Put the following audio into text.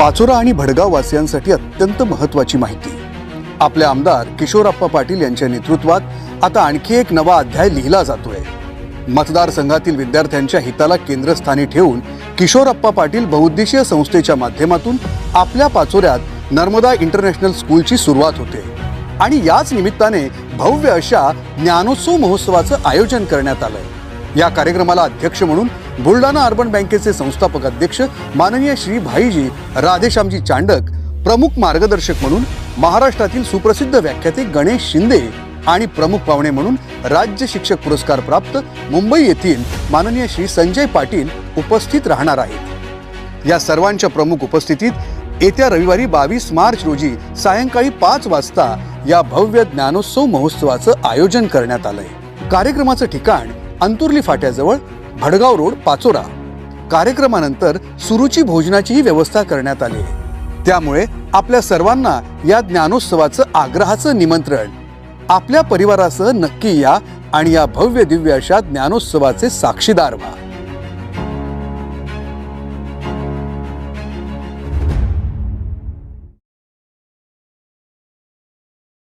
पाचोरा आणि भडगाव वासियांसाठी अत्यंत महत्त्वाची माहिती। आपले आमदार किशोरप्पा पाटील यांच्या नेतृत्वात आता आणखी एक नवा अध्याय लिहिला जातोय। मतदारसंघातील विद्यार्थ्यांच्या हिताला केंद्रस्थानी ठेवून किशोरप्पा पाटील बहुउद्देशीय संस्थेच्या माध्यमातून आपल्या पाचोऱ्यात नर्मदा इंटरनॅशनल स्कूलची सुरुवात होते आणि याच निमित्ताने भव्य अशा ज्ञानोत्सव महोत्सवाचं आयोजन करण्यात आलंय। या कार्यक्रमाला अध्यक्ष म्हणून बुलढाणा अर्बन बँकेचे संस्थापक अध्यक्ष माननीय श्री भाईजी राधेश्यामजी चांडक, प्रमुख मार्गदर्शक म्हणून महाराष्ट्रातील सुप्रसिद्ध व्याख्याते गणेश शिंदे आणि प्रमुख पाहुणे म्हणून राज्य शिक्षक पुरस्कार प्राप्त मुंबई येथील माननीय श्री संजय पाटील उपस्थित राहणार आहेत। या सर्वांच्या प्रमुख उपस्थितीत येत्या रविवारी 22 मार्च रोजी सायंकाळी 5 वाजता या भव्य ज्ञानोत्सव महोत्सवाचं आयोजन करण्यात आलंय। कार्यक्रमाचं ठिकाण अंतुर्ली फाट्याजवळ भडगाव रोड पाचोरा। कार्यक्रमानंतर सुरुची भोजनाचीही व्यवस्था करण्यात आली आहे। त्यामुळे आपल्या सर्वांना या ज्ञानोत्सवाचं आग्रहाचं निमंत्रण। आपल्या परिवारासह नक्की या आणि या भव्य दिव्य अशा ज्ञानोत्सवाचे साक्षीदार व्हा।